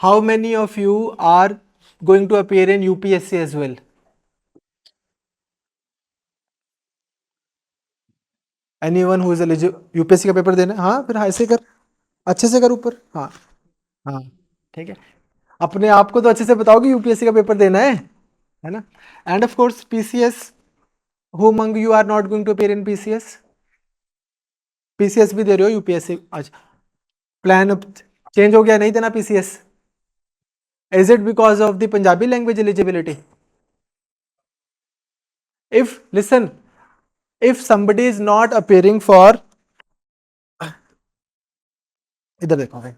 How many of you are going to appear in UPSC as well? Anyone who is eligible? UPSC का paper देना है? हाँ, फिर ऐसे कर, अच्छे से कर ऊपर। हाँ हाँ, ठीक है। अपने आप को तो अच्छे से बताओ कि यूपीएससी का पेपर देना है ना। End of course PCS, who among you are not going to appear in PCS? PCS भी दे रहे हो यूपीएससी? आज प्लान अब चेंज हो गया, नहीं देना PCS? Is it because of the Punjabi language eligibility? If listen, if somebody is not appearing for, इधर देखो भाई,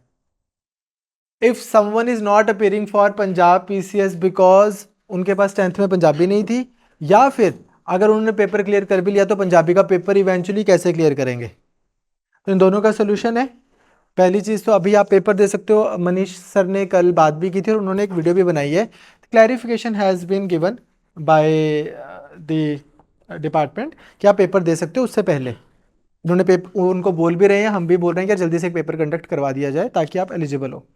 if someone is not appearing for Punjab PCS because उनके पास 10th में पंजाबी नहीं थी, या फिर अगर उन्होंने पेपर क्लियर कर भी लिया तो पंजाबी का पेपर इवेंचुअली कैसे क्लियर करेंगे? तो इन दोनों का सोल्यूशन है। पहली चीज तो अभी आप पेपर दे सकते हो, मनीष सर ने कल बात भी की थी और उन्होंने एक वीडियो भी बनाई है। Clarification has been given by the department कि आप पेपर दे सकते हो उससे पहले। उन्होंने पेपर, उनको बोल भी रहे हैं, हम भी बोल रहे हैं कि यार जल्दी से एक पेपर कंडक्ट करवा दिया जाए ताकि आप एलिजिबल हो।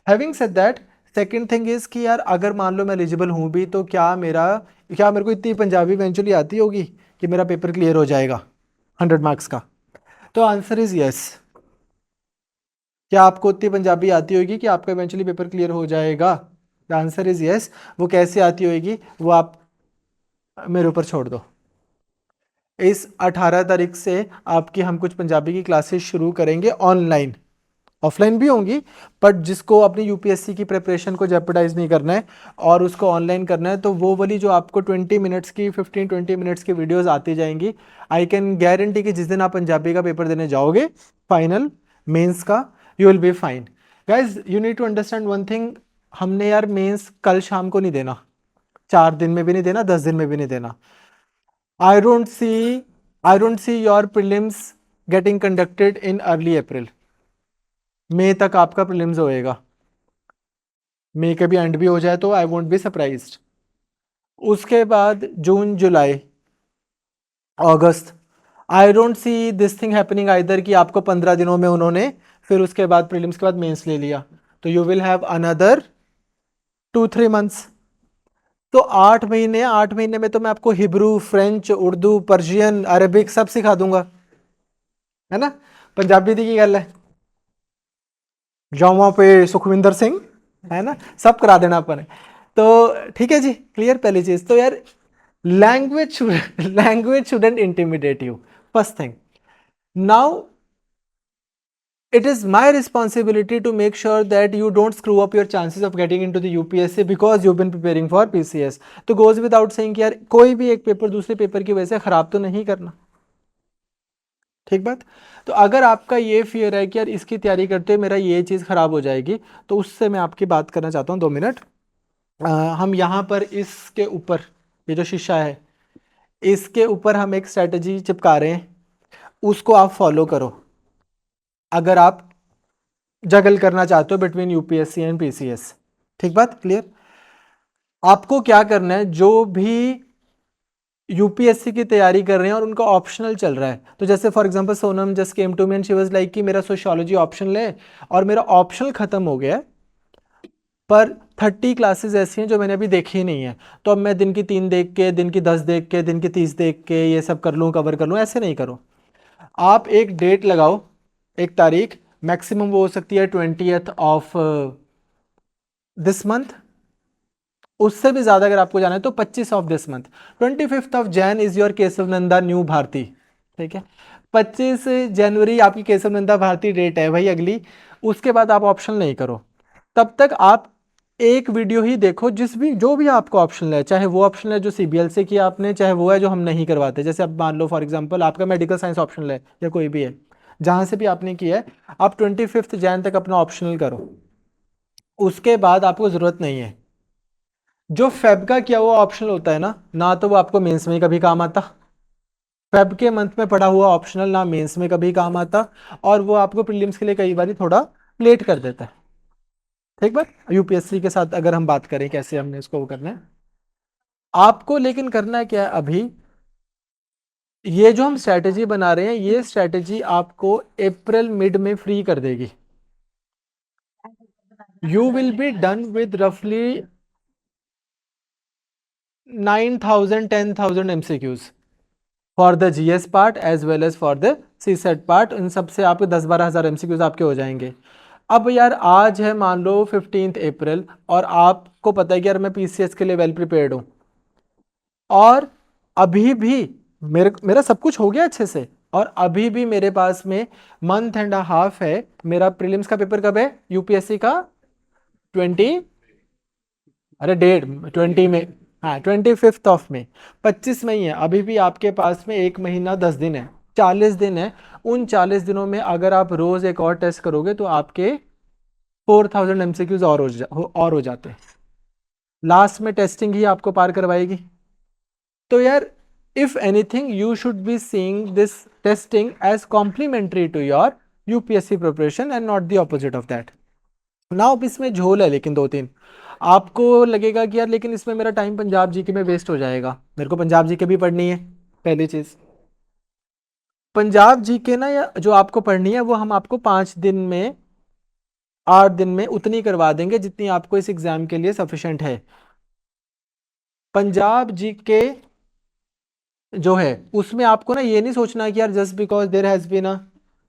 Having said that, second thing is कि यार अगर मान लो मैं एलिजिबल हूँ भी तो क्या मेरे को इतनी पंजाबी इवेंचुअली आती होगी कि मेरा पेपर क्लियर हो जाएगा 100 मार्क्स का? तो आंसर इज यस। क्या आपको उतनी पंजाबी आती होगी कि आपका इवेंचुअली पेपर क्लियर हो जाएगा? The answer is yes. वो कैसे आती होगी वो आप मेरे ऊपर छोड़ दो। इस 18 तारीख से आपकी हम कुछ पंजाबी की क्लासेस शुरू करेंगे ऑनलाइन, ऑफलाइन भी होंगी, बट जिसको अपनी यूपीएससी की प्रिपरेशन को जेपरडाइज नहीं करना है और उसको ऑनलाइन करना है, तो वो वाली जो आपको 20 मिनट्स की 15-20 मिनट्स की वीडियोस आती जाएंगी। आई कैन गारंटी कि जिस दिन आप पंजाबी का पेपर देने जाओगे फाइनल मेंस का, you will be fine. Guys you need to understand one thing, हमने यार मेंस कल शाम को नहीं देना, 4 दिन में भी नहीं देना, 10 दिन में भी नहीं देना। I don't see your prelims getting conducted in early April. मई तक आपका प्रीलिम्स होएगा, मई के भी एंड भी हो जाए तो आई वोंट बी सरप्राइज्ड। उसके बाद जून जुलाई अगस्त, I don't see this thing happening either कि आपको 15 दिनों में उन्होंने फिर उसके बाद प्रीलिम्स के बाद मेंस ले लिया, तो you will have another 2-3 months. तो 8 महीने, 8 महीने में तो मैं आपको Hebrew, French, Urdu, Persian, Arabic सब सिखा दूंगा, है ना। पंजाबी दी की गल है, जाऊँ पे सुखविंदर सिंह, है ना, सब करा देना अपन। तो ठीक है जी, क्लियर। पहली चीज तो यार language language shouldn't intimidate you, first thing. Now it is my responsibility to make sure that you don't screw up your chances of getting into the UPSC because you've been preparing for PCS. तो goes without saying कि यार कोई भी एक paper दूसरे paper की वजह से खराब तो नहीं करना, ठीक बात। तो अगर आपका ये फियर है कि यार इसकी तैयारी करते हुए मेरा ये चीज़ खराब हो जाएगी, तो उससे मैं आपकी बात करना चाहता हूँ 2 मिनट। हम यहाँ पर इसके ऊपर, ये जो शीशा है इसके ऊपर हम एक स्ट्रेटजी चिपका रहे हैं, उसको आप फॉलो करो अगर आप जगल करना चाहते हो बिटवीन यूपीएससी एंड पीसीएस। ठीक बात, क्लियर। आपको क्या करना है, जो भी यूपीएससी की तैयारी कर रहे हैं और उनका ऑप्शनल चल रहा है, तो जैसे for example Sonam just came to me and she was like कि मेरा सोशियोलॉजी ऑप्शनल है और मेरा ऑप्शनल खत्म हो गया है, पर 30 क्लासेस ऐसी हैं जो मैंने अभी देखी ही नहीं है, तो अब मैं दिन की 3 देख के, दिन की 10 देख के, दिन की 30 देख के ये सब कर लूँ, कवर कर लूँ, ऐसे नहीं करो। आप एक डेट लगाओ, एक तारीख, मैक्सिमम वो हो सकती है 20th ऑफ दिस मंथ, उससे भी ज्यादा अगर आपको जाना है तो 25 of this month. 25th of Jan is your Keshav Nanda new Bharti, ठीक है। 25 जनवरी आपकी केशव नंदा भारती डेट है भाई अगली, उसके बाद आप ऑप्शनल नहीं करो। तब तक आप एक वीडियो ही देखो, जिस भी जो भी आपको ऑप्शनल है, चाहे वो ऑप्शनल है जो सीबीएल से किया आपने, चाहे वो है जो हम नहीं करवाते। जैसे अब मान लो फॉर एग्जांपल आपका मेडिकल साइंस ऑप्शनल है या कोई भी है, जहां से भी आपने किया है, आप 25 जैन तक अपना ऑप्शनल करो, उसके बाद आपको जरूरत नहीं है। जो फेब का किया हुआ ऑप्शनल होता है ना तो वो आपको मेंस में कभी काम आता, फेब के मंथ में पढ़ा हुआ ऑप्शनल ना मेंस में कभी काम आता, और वो आपको प्रीलिम्स के लिए कई बार थोड़ा लेट कर देता है। ठीक बात। यूपीएससी के साथ अगर हम बात करें कैसे हमने इसको वो करना है, आपको लेकिन करना क्या है अभी, ये जो हम स्ट्रैटेजी बना रहे हैं ये स्ट्रैटेजी आपको अप्रैल मिड में फ्री कर देगी। You will be done with roughly 9,000 10,000 MCQs for the GS part as well as for the CSAT part. इन सब से आपके 10-12 हज़ार MCQs आपके हो जाएंगे। अब यार आज है मान लो 15 अप्रैल और आपको पता है कि यार मैं पीसीएस के लिए वेल प्रिपेयर्ड हूँ और अभी भी मेरा सब कुछ हो गया अच्छे से और अभी भी मेरे पास में मंथ एंड हाफ है। मेरा प्रीलिम्स का पेपर कब है यूपीएससी का? 20, अरे डेट 20 में, हाँ 25 में, 25 मई है। अभी भी आपके पास में 1 महीना 10 दिन है, 40 दिन है। उन 40 दिनों में अगर आप रोज एक और टेस्ट करोगे तो आपके 4,000 MCQs और हो जाते हैं। लास्ट में टेस्टिंग ही आपको पार करवाएगी। तो यार if anything you should be seeing this testing as complementary to your UPSC preparation and not the opposite of that. Now इसमें झोल है लेकिन 2-3 आपको लगेगा कि यार लेकिन इसमें मेरा टाइम पंजाब जीके में वेस्ट हो जाएगा। मेरे को पंजाब जीके भी पढ़नी है। पहली चीज, पंजाब जीके ना या जो आपको पढ़नी है वो हम आपको 5 दिन में 8 दिन में उतनी करवा देंगे जितनी आपको इस एग्जाम के लिए सफिशिएंट है। पंजाब जीके जो है उसमें आपको ना ये नहीं सोचना कि यार just because there has been a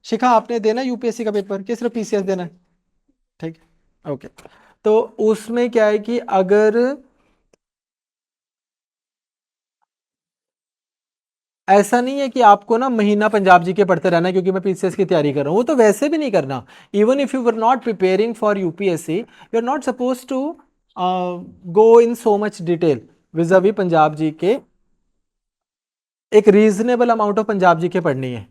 शिखा आपने देना यूपीएससी का पेपर कि सिर्फ पीसीएस देना है? ठीक है, ओके। तो उसमें क्या है कि अगर ऐसा नहीं है कि आपको ना महीना पंजाब जी के पढ़ते रहना है क्योंकि मैं पीसीएस की तैयारी कर रहा हूं, वो तो वैसे भी नहीं करना। Even if you were not preparing for UPSC you are not suppose to go in so much detail vis-a-vis Punjab G K. एक reasonable amount of Punjab G K पढ़नी है।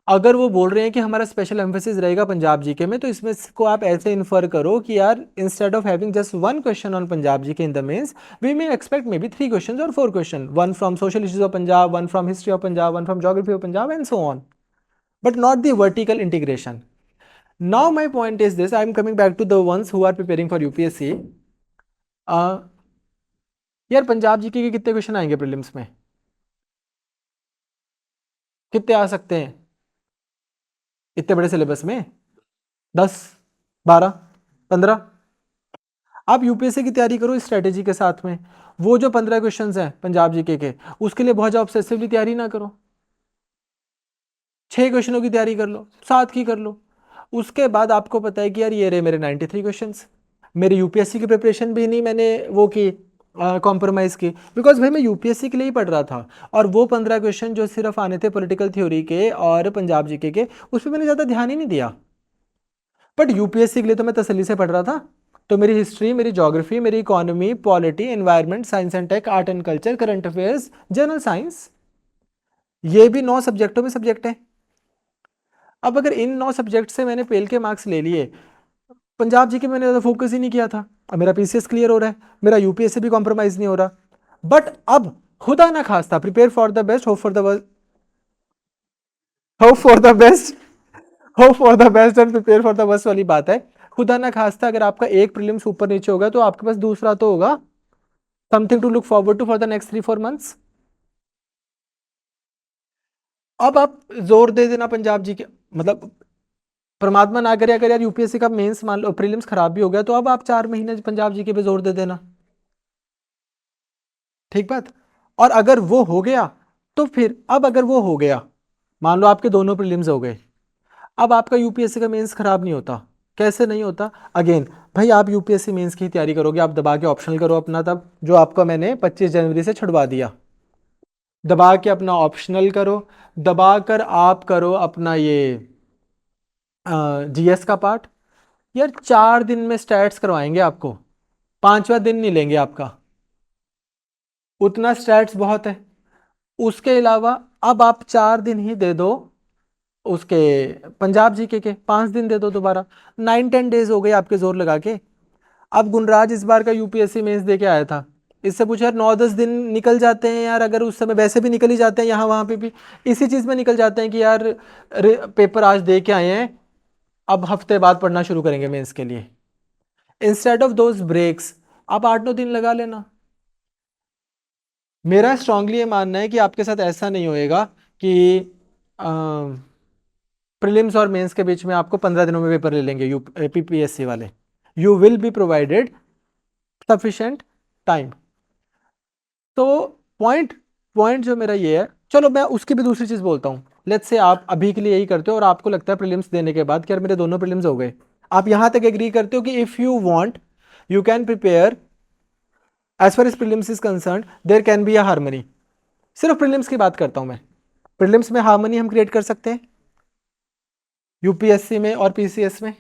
अगर वो बोल रहे हैं कि हमारा स्पेशल एम्फेसिस रहेगा पंजाब जीके में तो इसमें को आप ऐसे इन्फर करो कि यार instead of having just 1 question on Punjab GK in the mains we may expect maybe 3 question और 4 question, one from social issues of Punjab, one from history of Punjab, one from geography of Punjab and so on, but not the vertical integration. Now my point is this, I am coming back to the ones who are preparing for UPSC. यार Punjab GK के कितने question आएंगे prelims में? कितने आ सकते हैं इतने बड़े सिलेबस में? 10, 12, 15? आप यूपीएससी की तैयारी करो इस स्ट्रेटेजी के साथ में। वो जो 15 क्वेश्चंस हैं पंजाब जीके के उसके लिए बहुत ज़्यादा ऑब्सेसिवली तैयारी ना करो। 6 क्वेश्चनों की तैयारी कर लो, 7 की कर लो। उसके बाद आपको पता है कि यार ये रहे मेरे 93 क्वेश्चंस। मेरी यूपीएससी की प्रिपरेशन भी नहीं मैंने वो की कॉम्प्रोमाइज़ की बिकॉज भाई मैं यूपीएससी के लिए ही पढ़ रहा था और वो 15 क्वेश्चन जो सिर्फ आने थे पॉलिटिकल थ्योरी के और पंजाब जीके के उस पर मैंने ज़्यादा ध्यान ही नहीं दिया। बट यूपीएससी के लिए तो मैं तसल्ली से पढ़ रहा था। तो मेरी हिस्ट्री, मेरी ज्योग्राफी, मेरी economy, polity, environment, science and tech, art and culture, current affairs, general science, ये भी 9 सब्जेक्टों में सब्जेक्ट है। अब अगर इन 9 सब्जेक्ट से मैंने पेल के मार्क्स ले लिए, पंजाब जी के मैंने ज़्यादा फोकस ही नहीं किया था, अब मेरा पीसीएस क्लियर हो रहा है, मेरा यूपीएससी भी कॉम्प्रोमाइज नहीं हो रहा। बट अब खुदा ना खास्ता prepare for the best, hope for the hope for the best, hope for the best and prepare for the worst वाली बात है। खुदा ना खास्ता अगर आपका एक प्रीलिम्स ऊपर नीचे होगा तो आपके पास दूसरा तो होगा, something to look forward to for the next 3-4 months. अब आप जोर दे देना पंजाब जी के, मतलब परमात्मा ना करे अगर यार यूपीएससी का मेंस मान लो प्रीलिम्स खराब भी हो गया तो अब आप 4 महीने पंजाब जी के पे जोर दे देना। ठीक बात। और अगर वो हो गया तो फिर अब अगर वो हो गया, मान लो आपके दोनों प्रीलिम्स हो गए, अब आपका यूपीएससी का मेंस खराब नहीं होता। कैसे नहीं होता? अगेन भाई आप यूपीएससी मेंस की तैयारी करोगे, आप दबा के ऑप्शनल करो अपना, तब जो आपका मैंने 25 जनवरी से छुड़वा दिया, दबा के अपना ऑप्शनल करो, दबा कर आप करो अपना ये जीएस का पार्ट। यार 4 दिन में स्टैट्स करवाएंगे आपको, 5वां दिन नहीं लेंगे आपका, उतना स्टैट्स बहुत है। उसके अलावा अब आप 4 दिन ही दे दो उसके पंजाब जीके के, 5 दिन दे दो दोबारा, 9-10 डेज हो गए आपके जोर लगा के। अब गुणराज इस बार का यूपीएससी मेंस दे के आया था, इससे पूछा यार 9-10 दिन निकल जाते हैं यार, अगर उस समय वैसे भी निकल ही जाते हैं, यहाँ वहाँ पे भी इसी चीज़ में निकल जाते हैं कि यार पेपर आज दे के आए हैं, अब हफ्ते बाद पढ़ना शुरू करेंगे मेंस के लिए। इंस्टेड ऑफ दोज ब्रेक्स आप 8-9 दिन लगा लेना। मेरा स्ट्रांगली ये मानना है कि आपके साथ ऐसा नहीं होएगा कि प्रीलिम्स और मेंस के बीच में आपको 15 दिनों में पेपर ले लेंगे यू पीपीएससी वाले। you will be provided sufficient time. तो पॉइंट जो मेरा ये है, चलो मैं उसकी भी दूसरी चीज बोलता हूँ. लेट्स से आप अभी के लिए यही करते हो और आपको लगता है प्रीलिम्स देने के बाद कि यार मेरे दोनों प्रीलिम्स हो गए, आप यहां तक एग्री करते हो कि if you want you can prepare as far as prelims is concern, there can be a harmony. सिर्फ प्रीलिम्स की बात करता हूं मैं. प्रीलिम्स में हार्मनी हम क्रिएट कर सकते हैं यूपीएससी में और पीसीएस में.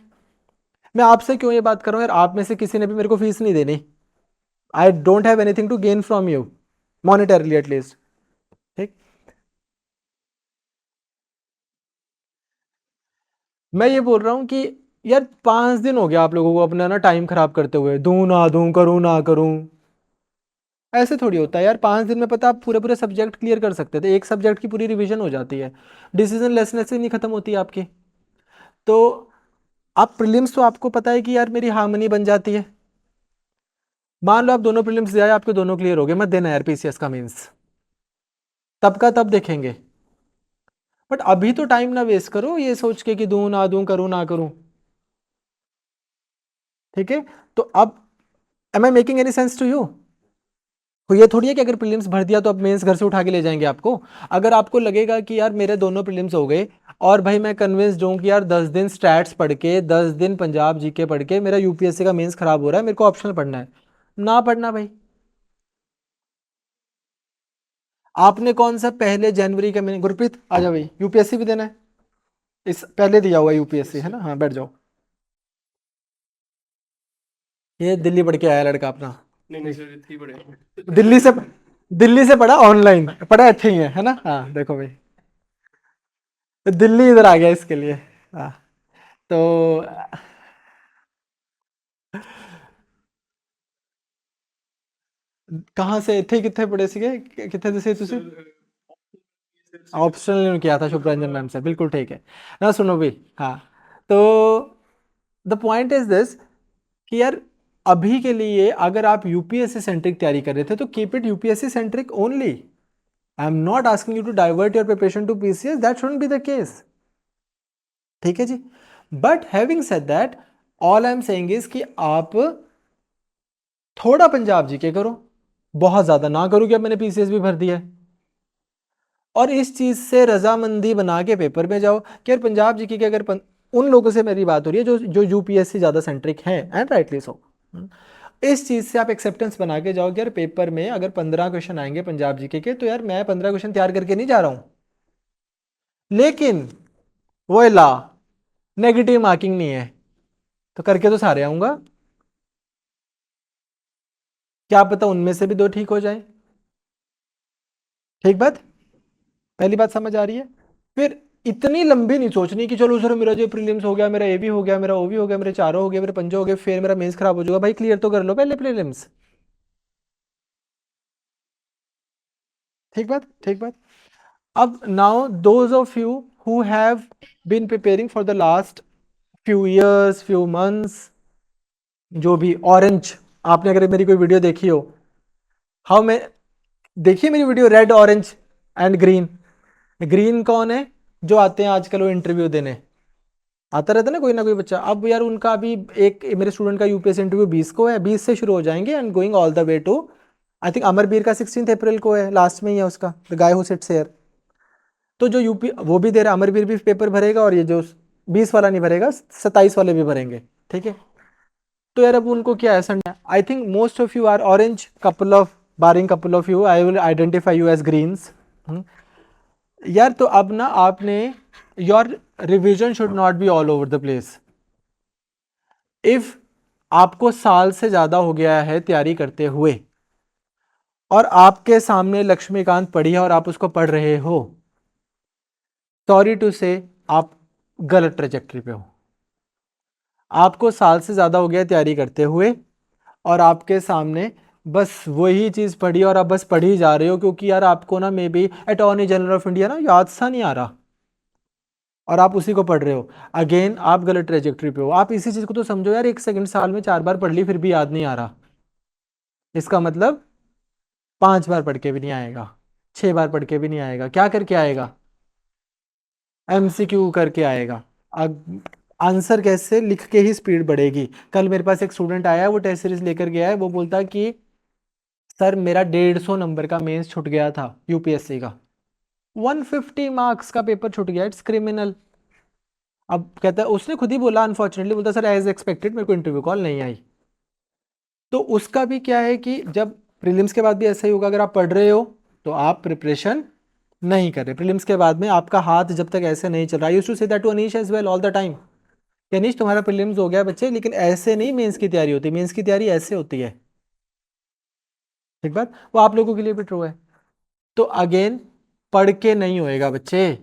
मैं आपसे क्यों ये बात कर रहा हूं यार, आप में से किसी ने भी मेरे को फीस नहीं देनी. I don't have anything to gain from you monetarily at least. ठीक. मैं ये बोल रहा हूं कि यार 5 दिन हो गया आप लोगों को अपना ना टाइम खराब करते हुए, दूं ना दूं, करूं ना करूं. ऐसे थोड़ी होता है यार. 5 दिन में पता आप पूरे पूरे सब्जेक्ट क्लियर कर सकते थे, एक सब्जेक्ट की पूरी रिवीजन हो जाती है. डिसीजन लेसनेस से नहीं खत्म होती है आपकी. तो आप प्रीलिम्स तो आपको पता है कि यार मेरी हार्मनी बन जाती है. मान लो आप दोनों प्रीलिम्स दिया, आपके दोनों क्लियर हो गए, मत देना यार पीसीएस का मेंस, तब का तब देखेंगे. बट अभी तो टाइम ना वेस्ट करो ये सोच के कि दूं ना दूं, करूं ना करूं. ठीक है. तो अब am I making any sense to you? तो ये थोड़ी है कि अगर प्रीलिम्स भर दिया तो अब मेंस घर से उठा के ले जाएंगे आपको. अगर आपको लगेगा कि यार मेरे दोनों प्रीलिम्स हो गए और भाई मैं कन्विंस्ड हूं कि यार 10 दिन स्टैट्स पढ़ के, 10 दिन पंजाब जीके पढ़ के मेरा यूपीएससी का मेंस खराब हो रहा है, मेरे को ऑप्शनल पढ़ना है, ना पढ़ना भाई. आपने कौन सा पहले जनवरी का महीने, गुरप्रीत आ जाओ भाई, यूपीएससी भी देना है. इस पहले दिया हुआ यूपीएससी है ना, हाँ बैठ जाओ. ये दिल्ली पढ़ के आया लड़का अपना. नहीं नहीं सर, इतनी बड़े दिल्ली से, दिल्ली से पढ़ा, ऑनलाइन पढ़ा, अच्छे ही है ना. हाँ देखो भाई, तो दिल्ली इधर आ गया इसके लिए. हाँ. तो कहाँ से थे, कितने पढ़े सीगे, कितने से तुझे ऑप्शनल किया था शुभरंजन मैम से, बिल्कुल ठीक है ना. सुनो भी. हाँ. तो द पॉइंट इज दिस कि यार अभी के लिए अगर आप यूपीएससी सेंट्रिक तैयारी कर रहे थे तो keep it UPSC centric only. I am not asking you to divert your preparation to PCS, that shouldn't be the case. ठीक है जी. But having said that, all I am saying is कि आप थोड़ा पंजाब जीके करो, बहुत ज्यादा ना करो कि अब मैंने पीसीएस भी भर दिया है. और इस चीज से रजामंदी बना के पेपर में जाओ कि यार पंजाब जीके के अगर उन लोगों से मेरी बात हो रही है जो जो यूपीएससी ज्यादा सेंट्रिक है, एंड राइटली सो. इस चीज से आप एक्सेप्टेंस बना के जाओ कि यार पेपर में अगर 15 क्वेश्चन आएंगे पंजाब जीके के तो यार मैं 15 क्वेश्चन तैयार करके नहीं जा रहा हूं. लेकिन वो ला नेगेटिव मार्किंग नहीं है तो करके तो सारे आऊंगा. क्या पता उनमें से भी 2 ठीक हो जाए. ठीक बात, पहली बात समझ आ रही है. फिर इतनी लंबी नहीं सोचनी कि चलो सर मेरा जो प्रीलिम्स हो गया, मेरा ए भी हो गया, मेरा ओ भी हो गया, मेरे चारों हो गए, मेरे पंजो हो गए, फिर मेरा मेंस खराब हो जाएगा. भाई क्लियर तो कर लो पहले प्रीलिम्स. ठीक बात, ठीक बात. अब now those of you who have been preparing for the last few years, few months, जो भी ऑरेंज, आपने अगर मेरी कोई वीडियो देखी हो, हाउ मैं, देखिए मेरी video red orange and green. Green कौन है? जो आते हैं आजकल वो इंटरव्यू देने, आता रहता है ना कोई ना कोई बच्चा. अब यार उनका अभी एक मेरे स्टूडेंट का यूपीएससी इंटरव्यू 20 को है, 20 से शुरू हो जाएंगे and going all the way to, I think Amarbir का 16 अप्रैल को है, लास्ट में ही है उसका, the guy who sits here. तो जो यूपी वो भी दे रहा है, अमरबीर भी पेपर भरेगा और ये जो 20 वाला नहीं भरेगा, 27 वाले भी भरेंगे. ठीक है. तो यार अब उनको क्या है, Sunday, I think most of you are orange, couple of, barring couple of you, I will identify you as greens. यार तो अब ना आपने, your revision should not be all over the place. If आपको साल से ज्यादा हो गया है तैयारी करते हुए और आपके सामने लक्ष्मीकांत पढ़ी है और आप उसको पढ़ रहे हो, सॉरी टू से आप गलत ट्रेजेक्टरी पे हो. आपको साल से ज्यादा हो गया तैयारी करते हुए और आपके सामने बस वही चीज पढ़ी और आप बस पढ़ ही जा रहे हो क्योंकि यार आपको ना may be attorney general of India ना याद सा नहीं आ रहा और आप उसी को पढ़ रहे हो. अगेन आप गलत ट्रेजेक्टरी पे हो. आप इसी चीज को तो समझो यार, एक सेकंड साल में 4 बार पढ़ ली फिर भी याद नहीं आ रहा, इसका मतलब 5 बार पढ़ के भी नहीं आएगा, 6 बार पढ़ के भी नहीं आएगा. क्या करके आएगा? एमसीक्यू करके आएगा. आंसर कैसे, लिख के ही स्पीड बढ़ेगी। कल मेरे पास एक स्टूडेंट आया है, वो टेस्ट सीरीज लेकर गया है, वो बोलता है कि सर मेरा 150 नंबर का मेंस छूट गया था यूपीएससी का, 150 मार्क्स का पेपर छूट गया, इट्स क्रिमिनल। अब कहता है, उसने खुद ही बोला अनफॉर्चुनेटली, बोलता सर एज एक्सपेक्टेड मेरे को इंटरव्यू कॉल नहीं आई। तो उसका भी क्या है कि जब प्रीलिम्स के बाद भी ऐसा ही होगा, अगर आप पढ़ रहे हो तो आप प्रिपरेशन नहीं कर रहे, प्रीलिम्स के बाद में आपका हाथ जब तक ऐसे नहीं चल रहा। I used to say that to Anish as well all the time, कि अनीश तुम्हारा प्रीलिम्स हो गया बच्चे, लेकिन ऐसे नहीं मेंस की तैयारी होती, मेंस की तैयारी ऐसे होती है। ठीक बात, वो आप लोगों के लिए भी ट्रू है। तो अगेन पढ़ के नहीं होएगा बच्चे।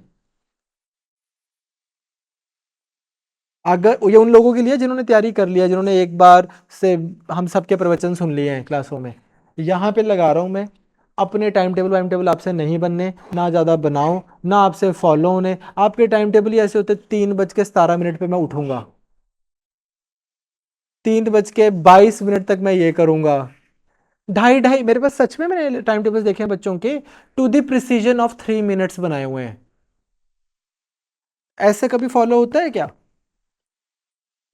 अगर ये उन लोगों के लिए जिन्होंने तैयारी कर लिया, जिन्होंने एक बार से हम सबके प्रवचन सुन लिए हैं क्लासों में, यहाँ पे लगा रहा हूँ मैं। अपने टाइम टेबल वाइम टेबल आपसे नहीं बनने, ना ज़्यादा बनाओ, ना आपसे फॉलो होने। आपके टाइम टेबल ही ऐसे होते, 3:17 पे मैं उठूंगा, 3:22 तक मैं ये करूंगा, ढाई ढाई, मेरे पास सच में मैंने टाइम टेबल देखे हैं बच्चों के, to the precision of 3 minutes बनाए हुए हैं। ऐसे कभी फॉलो होता है क्या?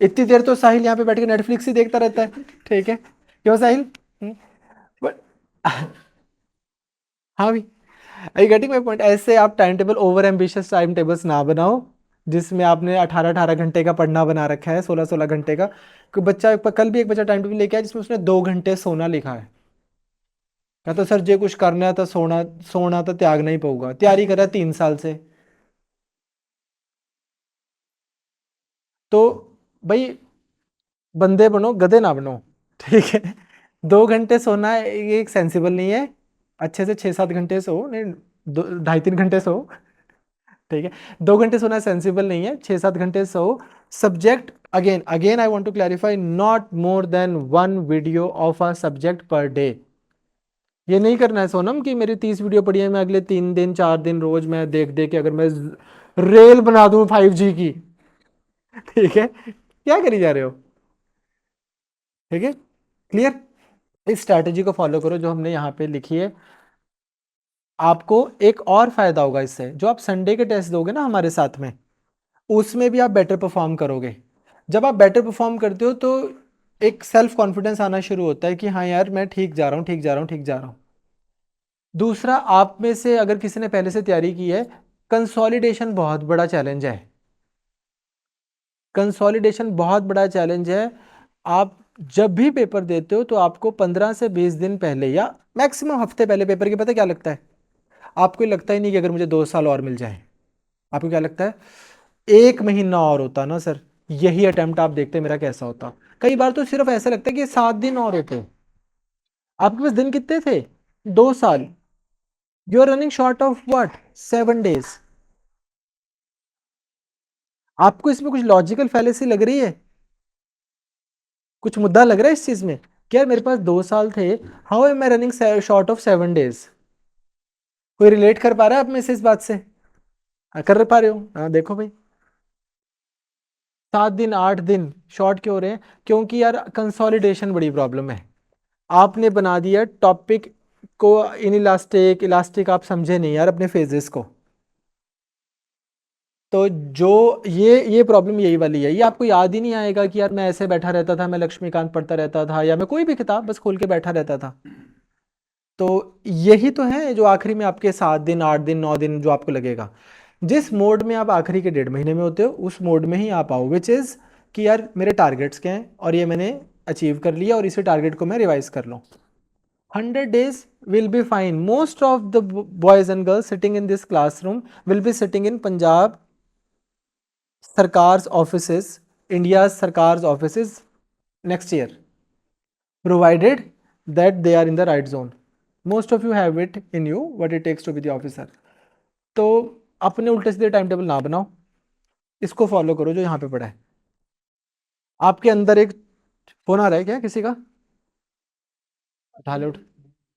इतनी देर तो साहिल यहाँ पे बैठ के नेटफ्लिक्स ही देखता रहता है, ठीक है, क्यों साहिल? बट हाँ भी, आई गेटिंग माई पॉइंट। ऐसे आप time table, over ambitious time tables ना बनाओ, जिसमें आपने 18-18 घंटे का पढ़ना बना रखा है, 16-16 घंटे का। कोई बच्चा, कल भी एक बच्चा टाइम टेबल लेके आया जिसमें उसने 2 घंटे सोना लिखा है। कहता सर जे कुछ करना है तो सोना, सोना तो त्यागना ही पड़ेगा, तैयारी कर रहा है 3 साल से। तो भाई बंदे बनो, गधे ना बनो, ठीक है। 2 घंटे सोना है, ये एक सेंसिबल नहीं है। अच्छे से 6-7 घंटे सो, नहीं 2-2.5-3 घंटे सो, ठीक है। 2 घंटे सोना सेंसिबल नहीं है, 6-7 घंटे सो। Subject, again again I want to clarify, not more than 1 video of a subject per day. ये नहीं करना है सोनम कि मेरी 30 वीडियो पड़ी है, मैं अगले 3 दिन 4 दिन रोज मैं देख देख के अगर मैं रेल बना दूं 5G की, ठीक है, क्या करी जा रहे हो? ठीक है, क्लियर। इस स्ट्रैटेजी को फॉलो करो जो हमने यहाँ पे लिखी है। आपको एक और फायदा होगा इससे, जो आप संडे के टेस्ट दोगे ना हमारे साथ में, उसमें भी आप बेटर परफॉर्म करोगे। जब आप बेटर परफॉर्म करते हो तो एक सेल्फ कॉन्फिडेंस आना शुरू होता है कि हाँ यार मैं ठीक जा रहा हूँ, ठीक जा रहा हूँ, ठीक जा रहा हूँ। दूसरा, आप में से अगर किसी ने पहले से तैयारी की है, कंसोलिडेशन बहुत बड़ा चैलेंज है, कंसोलिडेशन बहुत बड़ा चैलेंज है। आप जब भी पेपर देते हो तो आपको 15 से 20 दिन पहले या मैक्सिमम हफ्ते पहले पेपर के, पता क्या लगता है? आपको ये लगता ही नहीं कि अगर मुझे 2 साल और मिल जाए, आपको क्या लगता है? 1 महीना और होता ना सर, यही अटेम्प्ट आप देखते मेरा कैसा होता। कई बार तो सिर्फ ऐसा लगता है कि 7 दिन और होते। आपके पास दिन कितने थे? 2 साल। You are running short of what, 7 days. आपको इसमें कुछ लॉजिकल फैलेसी लग रही है? कुछ मुद्दा लग रहा है इस चीज में? क्या मेरे पास 2 साल थे, how am I running short of 7 days? कोई रिलेट कर पा रहा है आप में से इस बात से? हाँ, कर पा रहे हो? हाँ देखो भाई, 7 दिन 8 दिन शॉर्ट क्यों हो रहे हैं? क्योंकि यार कंसोलिडेशन बड़ी प्रॉब्लम है। आपने बना दिया टॉपिक को इन इलास्टिक, इलास्टिक आप समझे नहीं यार अपने फेजेस को। तो जो ये प्रॉब्लम यही वाली है, ये आपको याद ही नहीं आएगा कि यार मैं ऐसे बैठा रहता था, मैं लक्ष्मीकांत पढ़ता रहता था, या मैं कोई भी किताब बस खोल के बैठा रहता था। तो यही तो है जो आखिरी में आपके 7 दिन 8 दिन 9 दिन जो आपको लगेगा। जिस मोड में आप आखिरी के 1.5 महीने में होते हो, उस मोड में ही आप आओ, विच इज़ कि यार मेरे टारगेट्स क्या हैं और ये मैंने अचीव कर लिया और इसी टारगेट को मैं रिवाइज कर लूँ। 100 days will be fine. Most of the boys and girls sitting in this classroom will be sitting in Punjab Sarkar's offices, India's Sarkar's offices next year, provided that they are in the right zone. Most of you have it in you what it takes to be the officer. तो अपने उल्टे सीधे time table ना बनाओ, इसको follow करो जो यहाँ पे पड़ा है। आपके अंदर एक फोन आ रहा है क्या किसी का? उठा ले, उठ।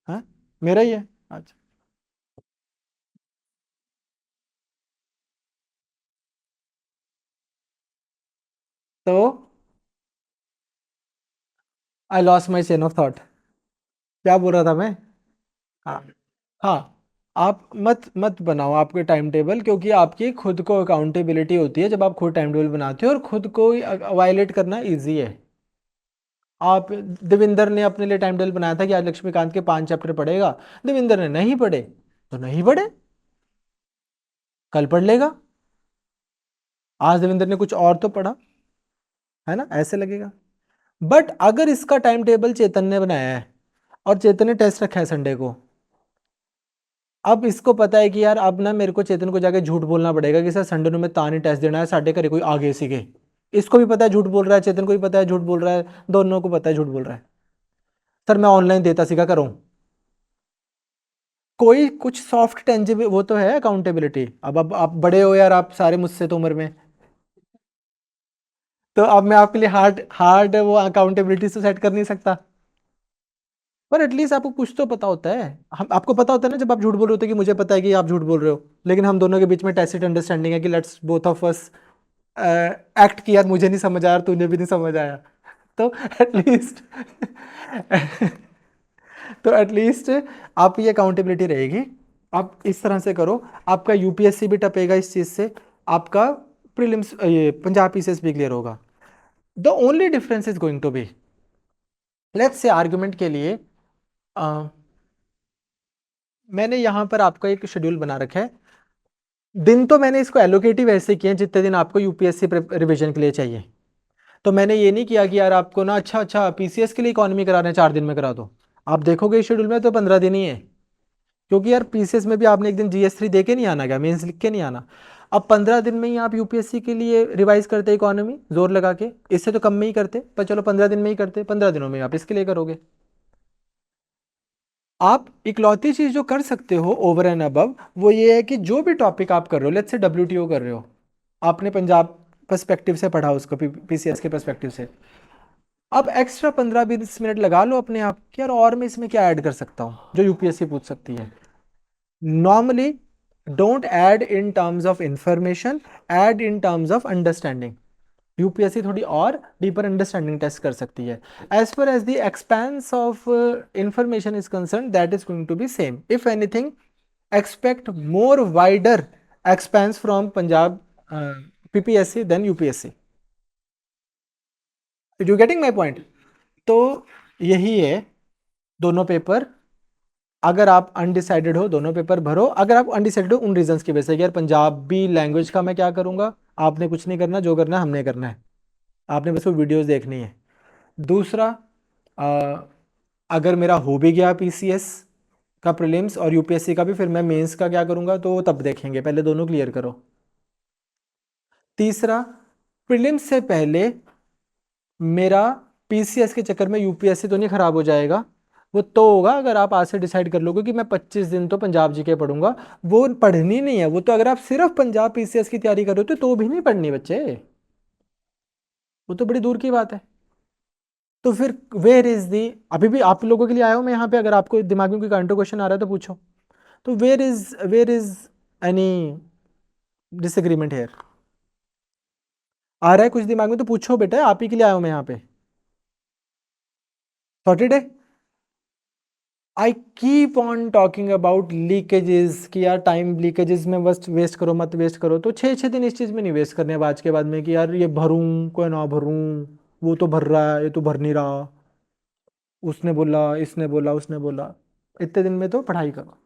हाँ, मेरा ही है। अच्छा, तो I lost my chain of thought. क्या बोल रहा था मैं? हाँ, हाँ, आप मत बनाओ आपके टाइम टेबल, क्योंकि आपकी खुद को अकाउंटेबिलिटी होती है जब आप खुद टाइम टेबल बनाते हो, और खुद को वायलेट करना इजी है। आप देविंदर ने अपने लिए टाइम टेबल बनाया था कि आज लक्ष्मीकांत के 5 चैप्टर पढ़ेगा, देविंदर ने नहीं पढ़े तो नहीं पढ़े, कल पढ़ लेगा। आज देविंदर ने कुछ और तो पढ़ा, है ना, ऐसे लगेगा। बट अगर इसका टाइम टेबल चेतन ने बनाया है और चेतन ने टेस्ट रखा है संडे को, अब इसको पता है कि यार अब ना मेरे को चेतन को जाके झूठ बोलना पड़ेगा कि सर संडे में तानी टेस्ट देना है, साढ़े घरे कोई आगे सीखे। इसको भी पता है झूठ बोल रहा है, चेतन को भी पता है झूठ बोल रहा है, दोनों को पता है झूठ बोल रहा है। सर मैं ऑनलाइन देता सीखा करूँ, कोई कुछ सॉफ्ट टेंजिबल वो तो है अकाउंटेबिलिटी। अब आप बड़े हो यार, आप सारे मुझसे तो उम्र में, तो अब मैं आपके लिए हार्ड हार्ड वो अकाउंटेबिलिटी से सेट कर नहीं सकता, पर एटलीस्ट आपको कुछ तो पता होता है। हम आपको पता होता है ना जब आप झूठ बोल रहे होते कि मुझे पता है कि आप झूठ बोल रहे हो, लेकिन हम दोनों के बीच में टैसिट अंडरस्टैंडिंग है कि let's both of us act किया, मुझे नहीं समझ आया तुझे भी नहीं समझ आया, तो एटलीस्ट तो एटलीस्ट आप ये अकाउंटेबिलिटी रहेगी। आप इस तरह से करो, आपका यूपीएससी भी टपेगा इस चीज़ से, आपका प्रीलिम्स ये पंजाब पीसीएस भी क्लियर होगा। The only difference is going to be, let's say argument के लिए मैंने यहाँ पर आपका एक शेड्यूल बना रखा है। दिन तो मैंने इसको एलोकेट ही वैसे किए हैं जितने दिन आपको यूपीएससी रिवीजन के लिए चाहिए। तो मैंने ये नहीं किया कि यार आपको ना अच्छा पीसीएस के लिए इकोनॉमी करा रहे हैं 4 दिन में करा दो। आप देखोगे इस शेड्यूल में तो 15 दिन ही है, क्योंकि यार पीसीएस में भी आपने एक दिन जीएस3 दे के नहीं आना, क्या मेंस लिख के नहीं आना। अब 15 दिन में ही आप यूपीएससी के लिए रिवाइज करते इकोनॉमी जोर लगा के, इससे तो कम में ही करते, पर चलो 15 दिन में ही करते, 15 दिनों में आप इसके लिए करोगे। आप इकलौती चीज जो कर सकते हो ओवर एंड अबव वो ये है कि जो भी टॉपिक आप कर रहे हो, लेट्स से डब्ल्यूटीओ कर रहे हो, आपने पंजाब पर्सपेक्टिव से पढ़ा उसको, पीसीएस के पर्सपेक्टिव से, अब एक्स्ट्रा 15-20 मिनट लगा लो अपने आप कि यार और मैं इसमें क्या ऐड कर सकता हूँ जो यूपीएससी पूछ सकती है। Normally don't add in terms of information, add in terms of understanding. UPSC थोड़ी और डीपर अंडरस्टैंडिंग टेस्ट कर सकती है। As per as the expanse of information is concern, that is going to be same, if anything expect more wider expanse from Punjab PPSC than UPSC. You getting my point? तो यही है, दोनों paper अगर आप undecided हो दोनों paper भरो। अगर आप अनडिसाइडेड हो उन रीजंस की वजह से कि यार पंजाबी लैंग्वेज का मैं क्या करूंगा, आपने कुछ नहीं करना, जो करना है हमने करना है, आपने बस वो वीडियोस देखनी है। दूसरा, अगर मेरा हो भी गया पीसीएस का प्रीलिम्स और यूपीएससी का भी, फिर मैं मेंस का क्या करूंगा तो तब देखेंगे, पहले दोनों क्लियर करो। तीसरा, प्रीलिम्स से पहले मेरा पीसीएस के चक्कर में यूपीएससी तो नहीं खराब हो जाएगा, वो तो होगा अगर आप आज से डिसाइड कर लोगे कि मैं 25 दिन तो पंजाब जीके पढ़ूंगा। वो पढ़नी नहीं है, वो तो अगर आप सिर्फ पंजाब पीसीएस की तैयारी कर रहे हो तो भी नहीं पढ़नी बच्चे, वो तो बड़ी दूर की बात है। तो फिर वेयर इज दी, अभी भी आप लोगों के लिए आया हूं मैं यहाँ पे, अगर आपको दिमाग में कोई काउंटर क्वेश्चन आ रहा है तो पूछो। तो where is any disagreement here? आ रहा है कुछ दिमाग में तो पूछो बेटा, आप ही के लिए आया हूं मैं यहाँ पे। सॉर्टेड है? I keep on talking about leakages कि यार टाइम लीकेजेस में बस वेस्ट करो मत वेस्ट करो, तो 6-6 दिन इस चीज़ में नहीं वेस्ट करने अब आज के बाद में कि यार ये भरूं कोई ना भरूं, वो तो भर रहा है ये तो भर नहीं रहा, उसने बोला इसने बोला उसने बोला। इतने दिन में तो पढ़ाई करो,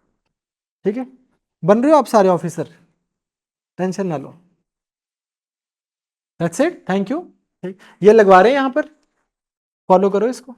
ठीक है? बन रहे हो आप सारे ऑफिसर, टेंशन ना लो। That's it, thank you. ठीक, ये लगवा रहे हैं यहाँ पर, फॉलो करो इसको।